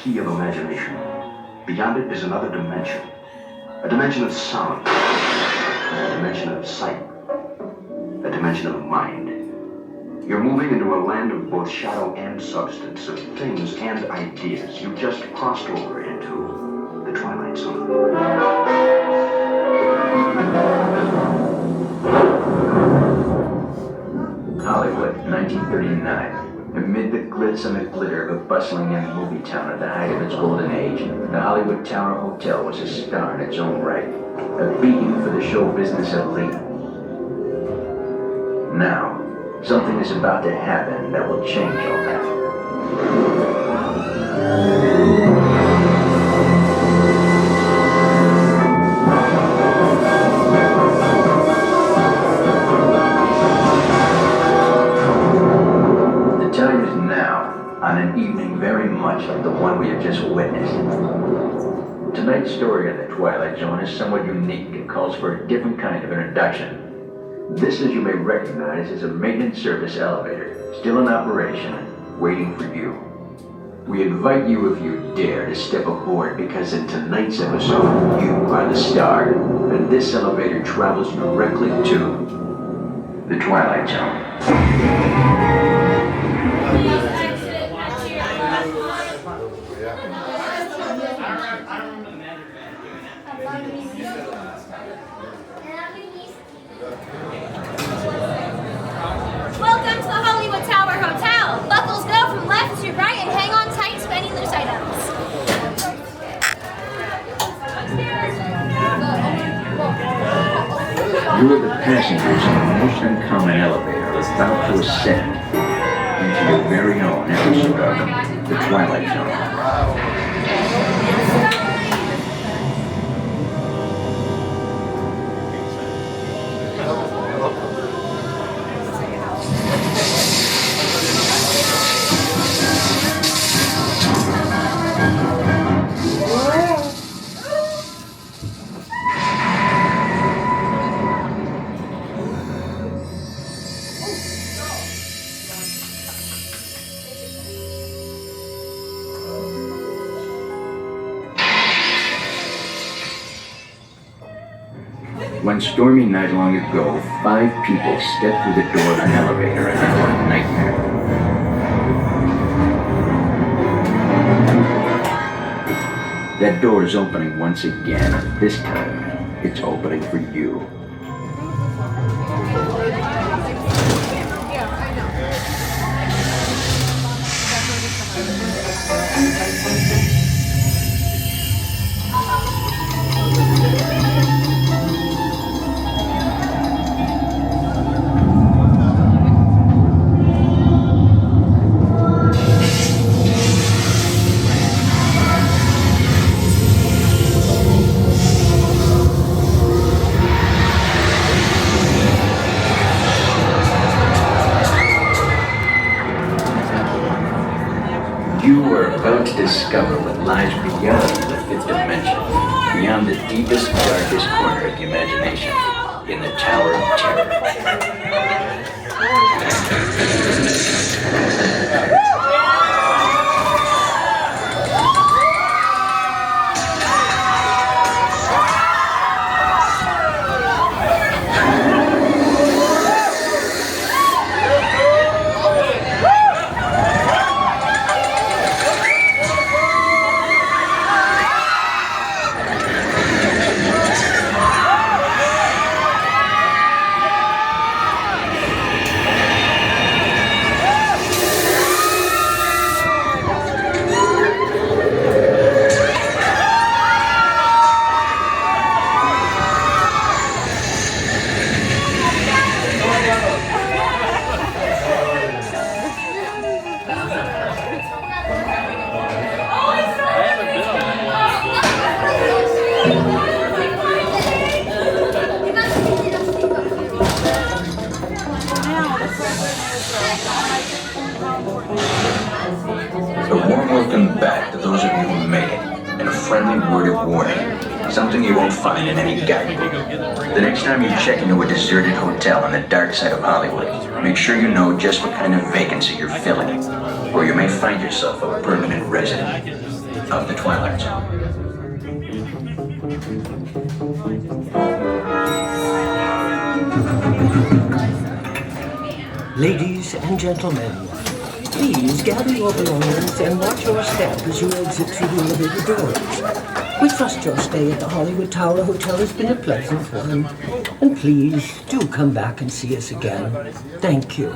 key of imagination. Beyond it is another dimension. A dimension of sound. A dimension of sight. A dimension of mind. You're moving into a land of both shadow and substance, of things and ideas. You just crossed over into the Twilight Zone. Hollywood, 1939. Amid the glitz and the glitter of a bustling young movie town at the height of its golden age, the Hollywood Tower Hotel was a star in its own right, a beacon for the show business elite. Now, something is about to happen that will change all that. On an evening very much like the one we have just witnessed. Tonight's story of the Twilight Zone is somewhat unique and calls for a different kind of introduction. This, as you may recognize, is a maintenance service elevator, still in operation, waiting for you. We invite you, if you dare, to step aboard, because in tonight's episode, you are the star, and this elevator travels directly to the Twilight Zone. Welcome to the Hollywood Tower Hotel. Buckles go from left to right and hang on tight to any loose items. You are the passengers in a most uncommon elevator about to ascend into your very own episode of the Twilight Zone. One stormy night long ago, 5 people stepped through the door of an elevator and into a nightmare. That door is opening once again, and this time, it's opening for you. You are about to discover what lies beyond the 5th dimension, beyond the deepest, darkest corner of the imagination, in the Tower of Terror. A warm welcome back to those of you who made it, and a friendly word of warning. Something you won't find in any guidebook. The next time you check into a deserted hotel on the dark side of Hollywood, make sure you know just what kind of vacancy you're filling, or you may find yourself a permanent resident. of the Twilight Zone. Ladies and gentlemen, please gather your belongings and watch your step as you exit through the elevator doors. We trust your stay at the Hollywood Tower Hotel has been a pleasant one. And please do come back and see us again. Thank you.